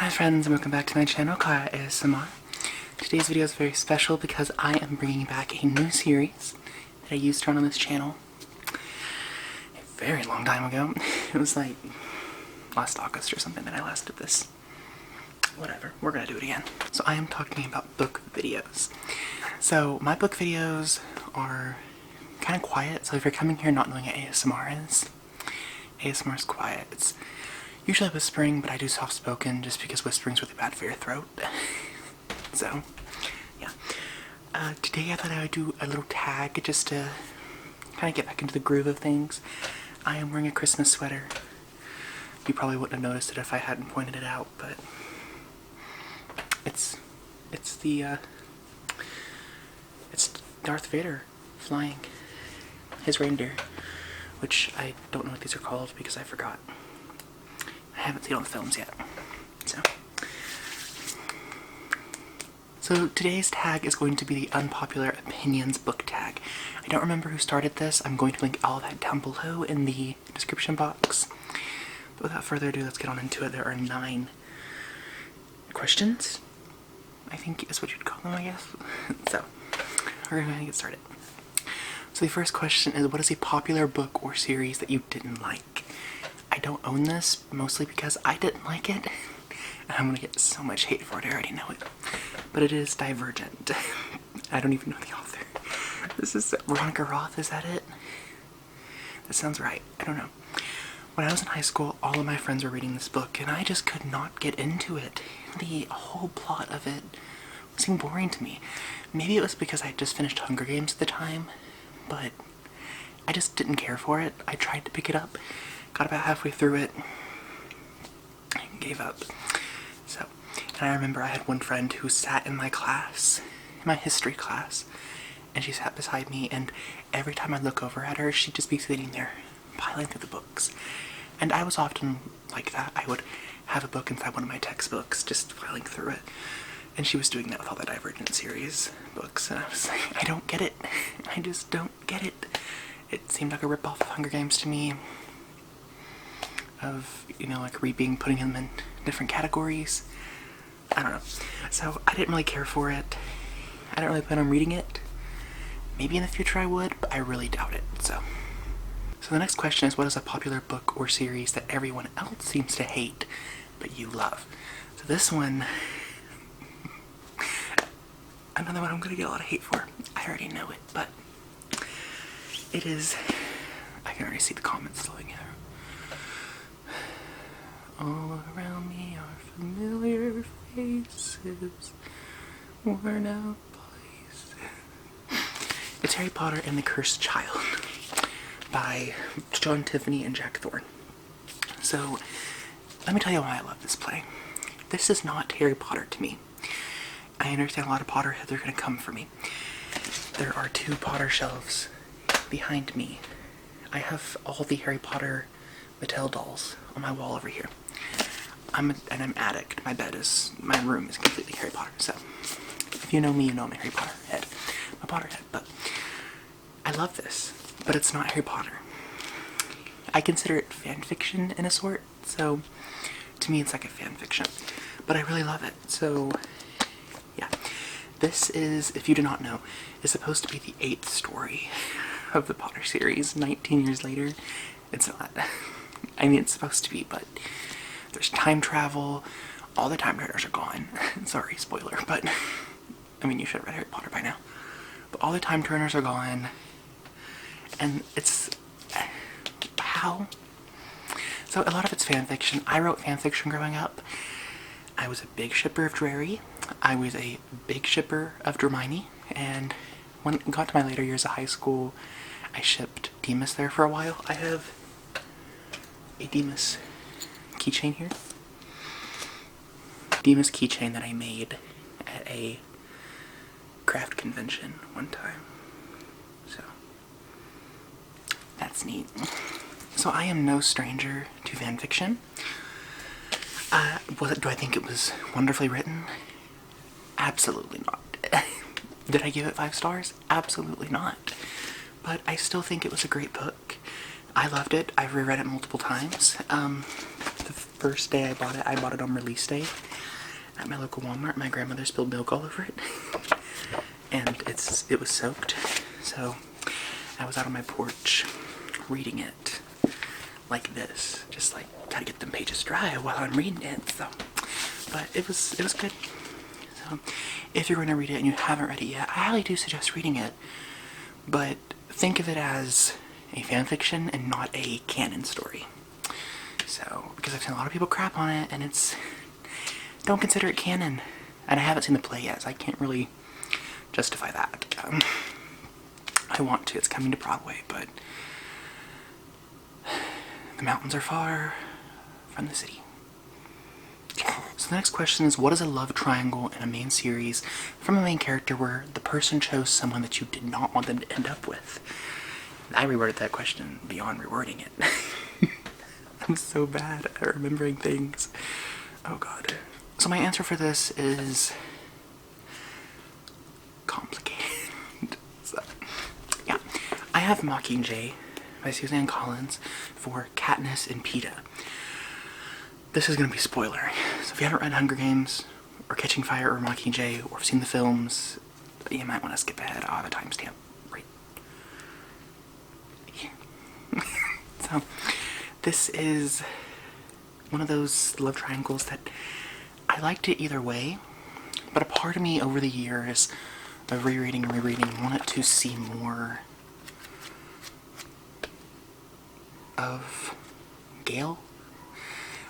Hi friends, and welcome back to my channel, 𝐬𝐭𝐚𝐲. Today's video is very special because I am bringing back a new series that I used to run on this channel a very long time ago. It was like last August or something that I last did this. Whatever, we're gonna do it again. So I am talking about book videos. So my book videos are kind of quiet, so if you're coming here not knowing what ASMR is quiet. It's usually whispering, but I do soft-spoken just because whispering's really bad for your throat. So, yeah. Today I thought I would do a little tag just to kind of get back into the groove of things. I am wearing a Christmas sweater. You probably wouldn't have noticed it if I hadn't pointed it out, but it's Darth Vader flying his reindeer, which I don't know what these are called because I forgot. I haven't seen all the films yet. So today's tag is going to be the Unpopular Opinions book tag. I don't remember who started this. I'm going to link all of that down below in the description box. But without further ado, let's get on into it. There are 9 questions, I think is what you'd call them, I guess. So, we're going to get started. So the first question is, what is a popular book or series that you didn't like? I don't own this, mostly because I didn't like it. And I'm gonna get so much hate for it, I already know it. But it is Divergent. I don't even know the author. This is Veronica Roth, is that it? That sounds right, I don't know. When I was in high school, all of my friends were reading this book, and I just could not get into it. The whole plot of it seemed boring to me. Maybe it was because I had just finished Hunger Games at the time, but I just didn't care for it. I tried to pick it up, got about halfway through it, and gave up. So, and I remember I had one friend who sat in my class, in my history class, and she sat beside me, and every time I'd look over at her, she'd just be sitting there, piling through the books. And I was often like that. I would have a book inside one of my textbooks, just piling through it. And she was doing that with all the Divergent series books, and I was like, I don't get it. I just don't get it. It seemed like a rip-off of Hunger Games to me. Of, you know, like putting them in different categories. I don't know. So I didn't really care for it. I don't really plan on reading it. Maybe in the future I would, but I really doubt it. So the next question is, what is a popular book or series that everyone else seems to hate, but you love? So this one, another one I'm gonna get a lot of hate for. I already know it, but it is, I can already see the comments flowing through. All around me are familiar faces, worn out places. It's Harry Potter and the Cursed Child by John Tiffany and Jack Thorne. So, let me tell you why I love this play. This is not Harry Potter to me. I understand a lot of Potterheads are going to come for me. There are 2 Potter shelves behind me. I have all the Harry Potter Mattel dolls on my wall over here. I'm an addict. My room is completely Harry Potter. So, if you know me, you know I'm a Harry Potter head. I'm a Potterhead, but I love this. But it's not Harry Potter. I consider it fan fiction in a sort, so to me it's like a fan fiction. But I really love it, so yeah. This is, if you do not know, is supposed to be the 8th story of the Potter series. 19 years later, it's not. I mean, it's supposed to be, but there's time travel. All the time turners are gone. Sorry, spoiler, but I mean, you should have read Harry Potter by now. But all the time turners are gone, and it's how? So a lot of it's fan fiction. I wrote fan fiction growing up. I was a big shipper of Drarry. I was a big shipper of Hermione, and when it got to my later years of high school, I shipped Demas there for a while. I have a Demas keychain here. Demas keychain that I made at a craft convention one time. So that's neat. So I am no stranger to fanfiction. Do I think it was wonderfully written? Absolutely not. Did I give it 5 stars? Absolutely not. But I still think it was a great book. I loved it. I've reread it multiple times. The first day I bought it on release day. at my local Walmart. My grandmother spilled milk all over it. And it was soaked. So I was out on my porch reading it like this. Just like gotta get them pages dry while I'm reading it. So, but it was good. So if you're going to read it and you haven't read it yet, I highly do suggest reading it. But think of it as a fan fiction and not a canon story. So, because I've seen a lot of people crap on it, and don't consider it canon. And I haven't seen the play yet, so I can't really justify that. I want to. It's coming to Broadway, but the mountains are far from the city. So the next question is, what is a love triangle in a main series from a main character where the person chose someone that you did not want them to end up with? I reworded that question beyond rewording it. I'm so bad at remembering things. Oh god. So my answer for this is complicated. So, yeah. I have 𝐬𝐭𝐚𝐲 by Suzanne Collins for Katniss and Peeta. This is going to be spoiler. So if you haven't read Hunger Games, or Catching Fire, or 𝐬𝐭𝐚𝐲, or have seen the films, you might want to skip ahead. I'll have a timestamp right here. So, this is one of those love triangles that I liked it either way, but a part of me over the years of rereading and rereading wanted to see more of Gayle.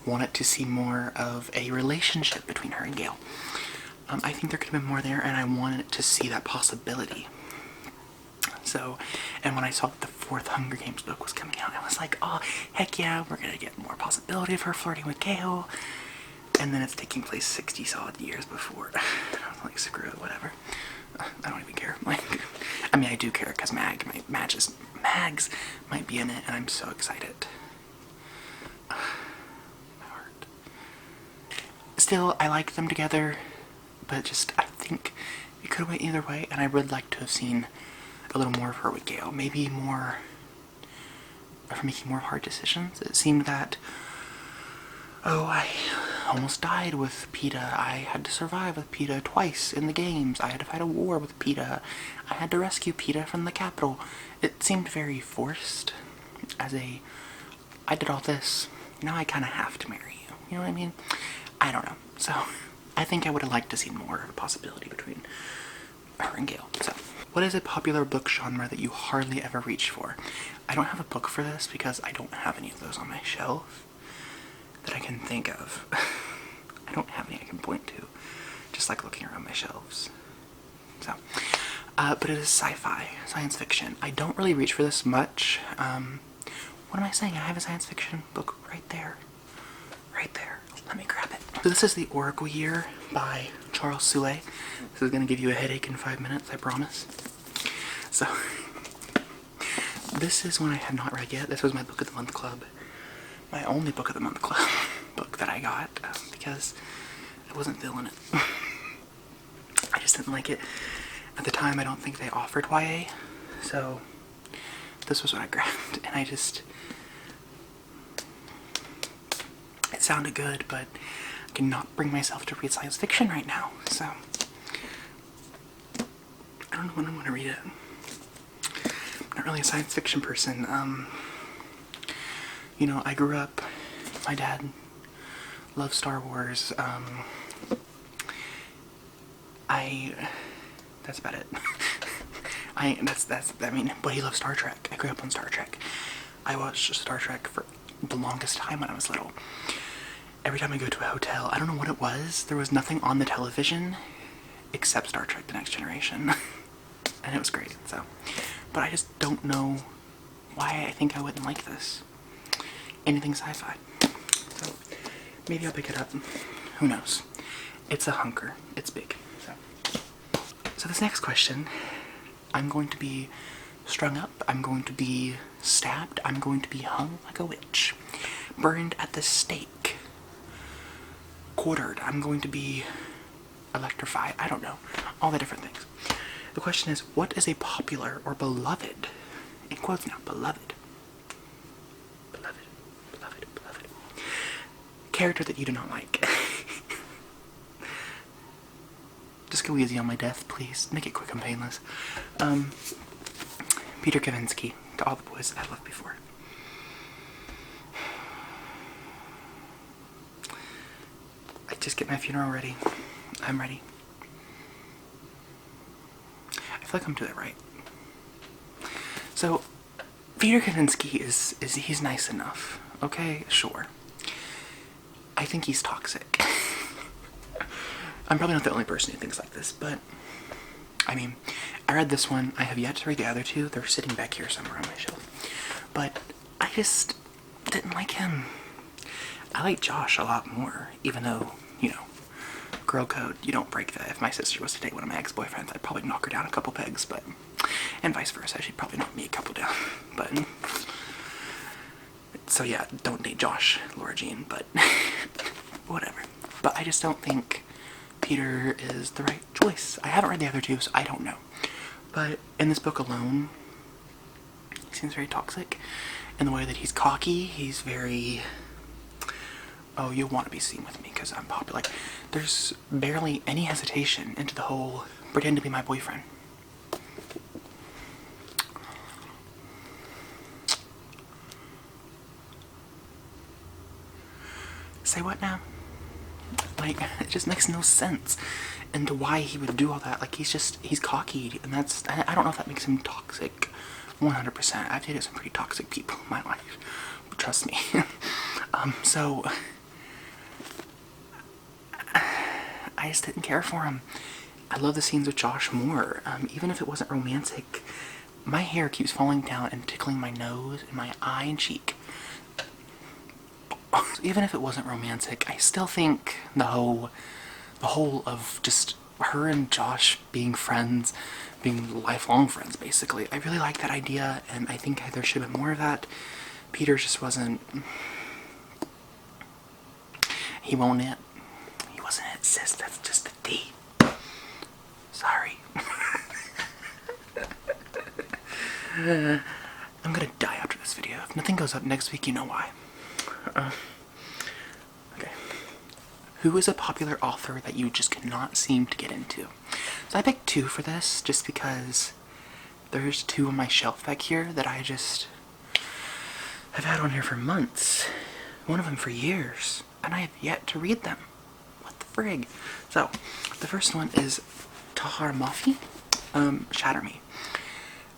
Wanted to see more of a relationship between her and Gayle. I think there could have been more there, and I wanted to see that possibility. So, and when I saw that the 4th Hunger Games book was coming out, I was like, oh, heck yeah, we're gonna get more possibility of her flirting with Gayle. And then it's taking place 60-odd years before. I was like, screw it, whatever. I don't even care. Like, I mean, I do care because Mags might be in it, and I'm so excited. Still, I like them together, but just, I think it could have went either way, and I would like to have seen a little more of her with Gayle. Maybe more of her making more hard decisions. It seemed that, oh, I almost died with Peeta. I had to survive with Peeta twice in the games. I had to fight a war with Peeta. I had to rescue Peeta from the capital. It seemed very forced as I did all this. Now I kind of have to marry you. You know what I mean? I don't know. So, I think I would have liked to see more of a possibility between her and Gayle. So, what is a popular book genre that you hardly ever reach for? I don't have a book for this because I don't have any of those on my shelf that I can think of. I don't have any I can point to. Just like looking around my shelves. So, but it is sci-fi, science fiction. I don't really reach for this much. What am I saying? I have a science fiction book right there. Right there. Let me grab it. So this is The Oracle Year by Charles Soule. This is going to give you a headache in 5 minutes, I promise. So, this is one I have not read yet. This was my Book of the Month Club. My only Book of the Month Club book that I got because I wasn't feeling it. I just didn't like it. At the time, I don't think they offered YA. So, this was what I grabbed. And I just... It sounded good, but I cannot bring myself to read science fiction right now, so I don't know when I'm going to read it. I'm not really a science fiction person. You know, I grew up, my dad loved Star Wars. That's about it. But he loved Star Trek. I grew up on Star Trek. I watched Star Trek for the longest time when I was little. Every time I go to a hotel, I don't know what it was, there was nothing on the television except Star Trek The Next Generation. And it was great, so. But I just don't know why I think I wouldn't like this. Anything sci-fi. So, maybe I'll pick it up. Who knows? It's a hunker. It's big. So this next question, I'm going to be strung up, I'm going to be stabbed, I'm going to be hung like a witch, burned at the stake, quartered, I'm going to be electrified, I don't know, all the different things. The question is, what is a popular or beloved, in quotes now, beloved character that you do not like? Just go easy on my death, please. Make it quick and painless. Peter Kavinsky, to all the boys I've loved before. I just get my funeral ready. I'm ready. I feel like I'm doing it right. So, Peter Kavinsky he's nice enough. Okay, sure. I think he's toxic. I'm probably not the only person who thinks like this, but I mean, I read this one. I have yet to read the other two. They're sitting back here somewhere on my shelf. But I just didn't like him. I like Josh a lot more, even though, you know, girl code, you don't break that. If my sister was to date one of my ex-boyfriends, I'd probably knock her down a couple pegs, but, and vice versa. She'd probably knock me a couple down, but, so yeah, don't date Josh, Laura Jean, but whatever. But I just don't think Peter is the right choice. I haven't read the other two, so I don't know. But in this book alone, he seems very toxic in the way that he's cocky. He's very, oh, you want to be seen with me because I'm popular. Like, there's barely any hesitation into the whole pretend to be my boyfriend. Say what now? Like, it just makes no sense into why he would do all that. Like, he's cocky, and that's, I don't know if that makes him toxic 100%. I've dated some pretty toxic people in my life, trust me. So I just didn't care for him. I love the scenes with Josh more, even if it wasn't romantic. My hair keeps falling down and tickling my nose and my eye and cheek. Even if it wasn't romantic, I still think the whole of just her and Josh being friends, being lifelong friends, basically. I really like that idea, and I think there should have been more of that. Peter just wasn't. He wasn't it, sis. That's just the D. Sorry. I'm gonna die after this video. If nothing goes up next week, you know why. Okay. Who is a popular author that you just cannot seem to get into? So I picked two for this, just because there's two on my shelf back here that I just have had on here for months. One of them for years, and I have yet to read them. What the frig? So, the first one is Tahar Mafi, Shatter Me.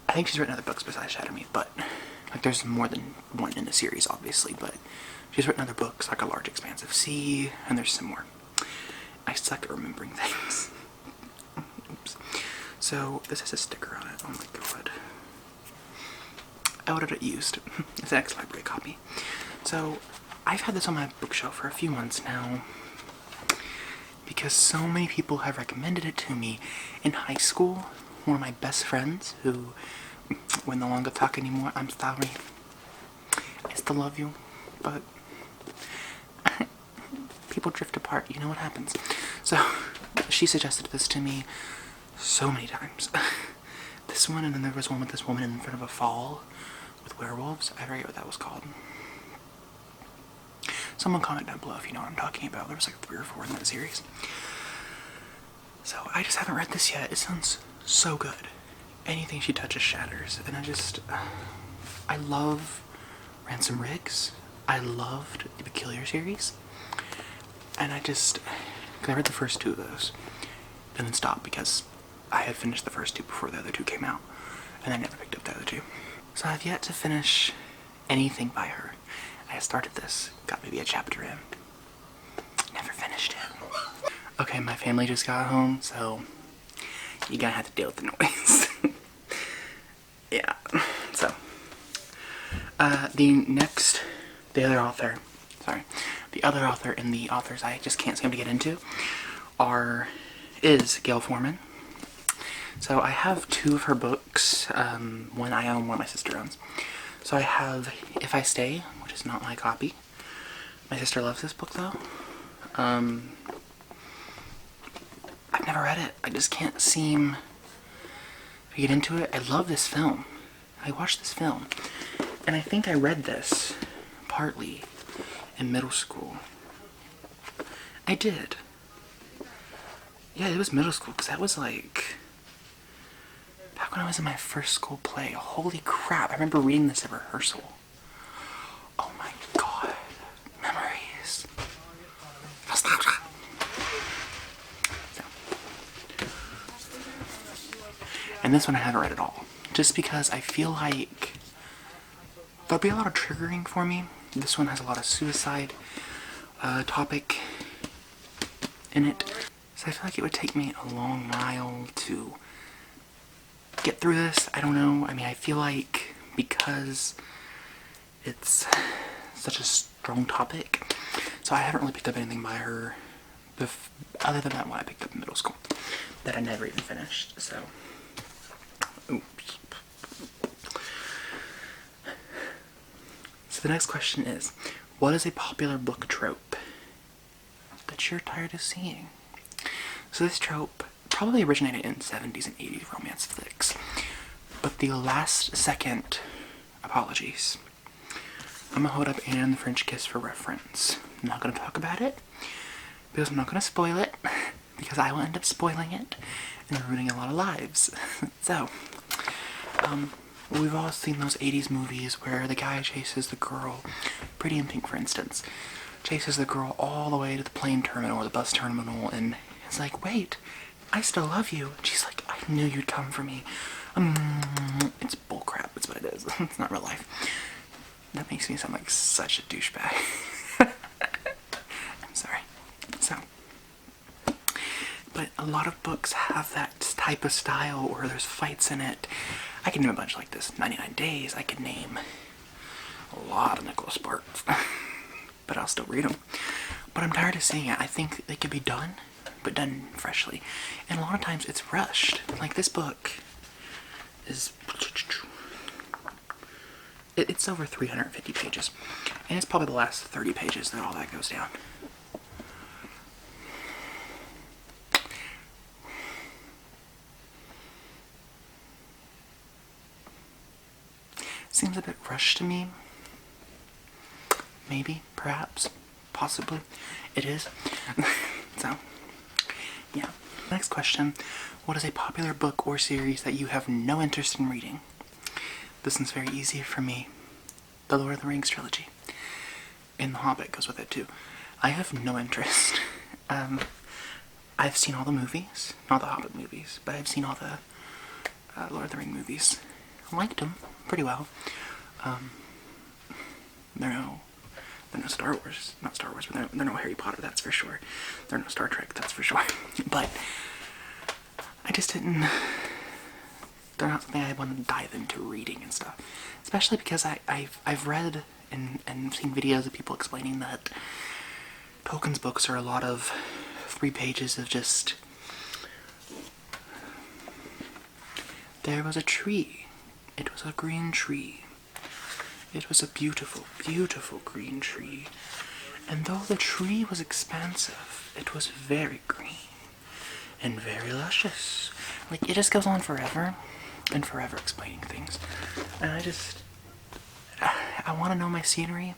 I think she's written other books besides Shatter Me, but like there's more than one in the series, obviously, but she's written other books, like A Large Expanse of Sea, and there's some more. I suck at remembering things. Oops. So, this has a sticker on it. Oh my god. I ordered it used. It's an ex-library copy. So, I've had this on my bookshelf for a few months now because so many people have recommended it to me. In high school, one of my best friends, who we no longer talk anymore, I'm sorry. I still love you, but people drift apart, you know what happens. So, she suggested this to me so many times. This one, and then there was one with this woman in front of a fall with werewolves. I forget what that was called. Someone comment down below if you know what I'm talking about. There was like 3 or 4 in that series. So, I just haven't read this yet. It sounds so good. Anything she touches shatters. And I love Ransom Riggs. I loved the Peculiar series. And I read the first 2 of those. And then stopped because I had finished the first 2 before the other 2 came out. And I never picked up the other 2. So I've yet to finish anything by her. I started this, got maybe a chapter in. Never finished it. Okay, my family just got home, so you're gonna have to deal with the noise. Yeah, so. The other author and the authors I just can't seem to get into is Gayle Forman. So I have 2 of her books, one I own, one my sister owns. So I have If I Stay, which is not my copy. My sister loves this book though. I've never read it. I just can't seem to get into it. I love this film. I watched this film. And I think I read this partly in middle school. I did. Yeah, it was middle school, because that was like back when I was in my first school play. Holy crap, I remember reading this at rehearsal. Oh my god. Memories. So. And this one I haven't read at all. Just because I feel like there'll be a lot of triggering for me. This one has a lot of suicide topic in it. So I feel like it would take me a long while to get through this. I don't know. I mean, I feel like because it's such a strong topic, so I haven't really picked up anything by her other than that one I picked up in middle school that I never even finished. So, oops. So the next question is, what is a popular book trope that you're tired of seeing? So this trope probably originated in 70s and 80s romance flicks, but the last second apologies. I'm gonna hold up Anne and the French Kiss for reference. I'm not gonna talk about it because I'm not gonna spoil it, because I will end up spoiling it and ruining a lot of lives. So, we've all seen those 80s movies where the guy chases the girl, Pretty in Pink for instance, chases the girl all the way to the plane terminal or the bus terminal, and it's like, wait, I still love you. And she's like, I knew you'd come for me. It's bullcrap, that's what it is. It's not real life. That makes me sound like such a douchebag. I'm sorry. So, but a lot of books have that type of style where there's fights in it. I can name a bunch like this. 99 Days, I could name a lot of Nicholas Sparks. But I'll still read them. But I'm tired of seeing it. I think they could be done, but done freshly. And a lot of times it's rushed. Like this book is... It's over 350 pages. And it's probably the last 30 pages that all that goes down. Seems a bit rushed to me. Maybe, perhaps, possibly. It is. So, yeah. Next question. What is a popular book or series that you have no interest in reading? This one's very easy for me. The Lord of the Rings trilogy. And The Hobbit goes with it too. I have no interest. I've seen all the movies. Not the Hobbit movies, but I've seen all the Lord of the Rings movies. Liked them pretty well. They're no Star Wars. Not Star Wars, but they're no Harry Potter, that's for sure. They're no Star Trek, that's for sure. But I just didn't... They're not something I want to dive into reading and stuff. Especially because I've read and seen videos of people explaining that Tolkien's books are a lot of 3 pages of just... There was a tree. It was a green tree. It was a beautiful, beautiful green tree. And though the tree was expansive, it was very green and very luscious. Like, it just goes on forever and forever explaining things. And I want to know my scenery,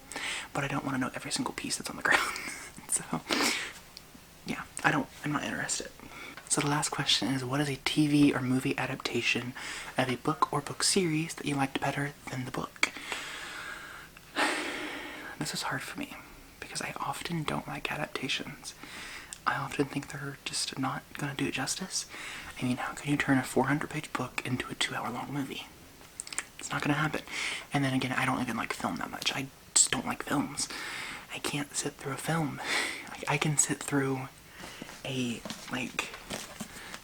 but I don't want to know every single piece that's on the ground. So, yeah, I'm not interested. So the last question is, what is a TV or movie adaptation of a book or book series that you liked better than the book? This is hard for me, because I often don't like adaptations. I often think they're just not going to do it justice. I mean, how can you turn a 400-page book into a 2-hour-long movie? It's not going to happen. And then again, I don't even like film that much. I just don't like films. I can't sit through a film. I can sit through a,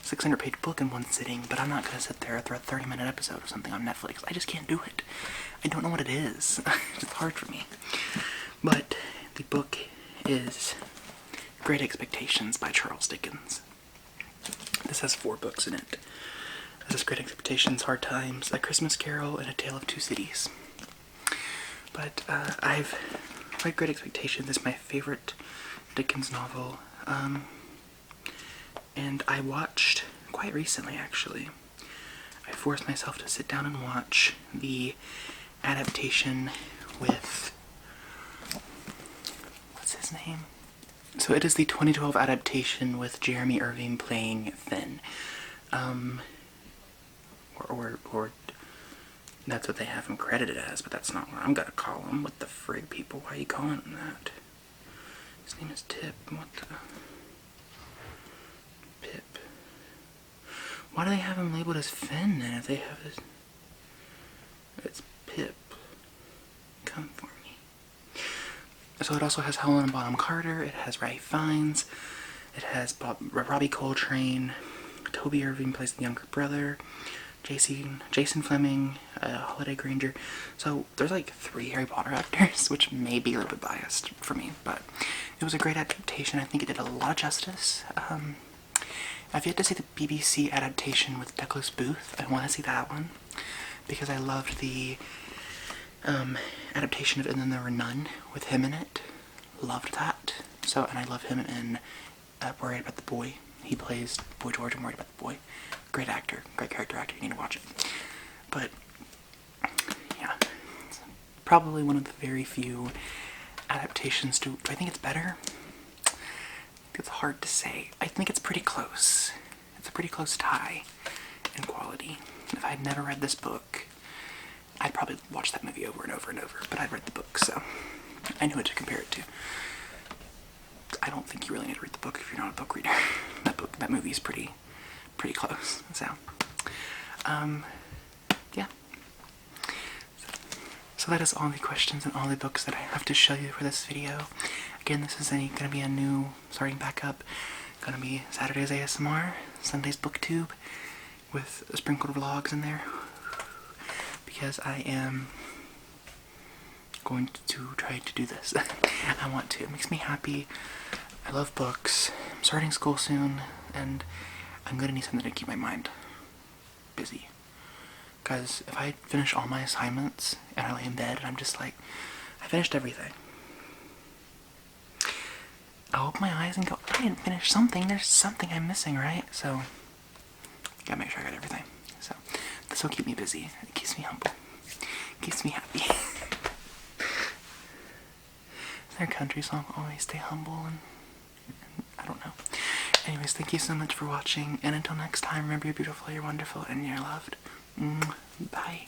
600-page book in one sitting, but I'm not going to sit there through a 30-minute episode of something on Netflix. I just can't do it. I don't know what it is. It's hard for me. But the book is Great Expectations by Charles Dickens. This has 4 books in it. This is Great Expectations, Hard Times, A Christmas Carol, and A Tale of Two Cities. But I've read Great Expectations. It's my favorite Dickens novel. And I watched, quite recently actually, I forced myself to sit down and watch the adaptation with, what's his name? So it is the 2012 adaptation with Jeremy Irving playing Finn. Or that's what they have him credited as, but that's not what I'm gonna call him. What the frig, people? Why are you calling him that? His name is Tip. What the? Pip. Why do they have him labeled as Finn then if they have his... It's Pip. Come for me. So it also has Helena Bonham Carter, it has Ralph Fiennes, it has Robbie Coltrane, Toby Irving plays the younger brother, Jason Fleming, Holiday Granger. So there's like 3 Harry Potter actors, which may be a little bit biased for me, but it was a great adaptation. I think it did a lot of justice. I've yet to see the BBC adaptation with Douglas Booth. I want to see that one because I loved the adaptation of And Then There Were None with him in it. Loved that. So, and I love him in Worried About the Boy. He plays Boy George in Worried About the Boy. Great actor, great character actor. You need to watch it. But yeah, it's probably one of the very few adaptations. Do I think it's better? It's hard to say. I think it's pretty close. It's a pretty close tie in quality. If I had never read this book, I'd probably watch that movie over and over and over, but I'd read the book, so I knew what to compare it to. I don't think you really need to read the book if you're not a book reader. That movie is pretty close, so, yeah. So that is all the questions and all the books that I have to show you for this video. Again, this is gonna be a new, starting back up, gonna be Saturday's ASMR, Sunday's BookTube, with sprinkled vlogs in there, because I am going to try to do this. I want to. It makes me happy. I love books. I'm starting school soon, and I'm gonna need something to keep my mind busy. Because if I finish all my assignments and I lay in bed and I'm just like, I finished everything, I'll open my eyes and go, I didn't finish something. There's something I'm missing, right? So, gotta make sure I got everything. So, this will keep me busy. It keeps me humble. It keeps me happy. Is there a country song? Always stay humble and I don't know. Anyways, thank you so much for watching. And until next time, remember you're beautiful, you're wonderful, and you're loved. Bye.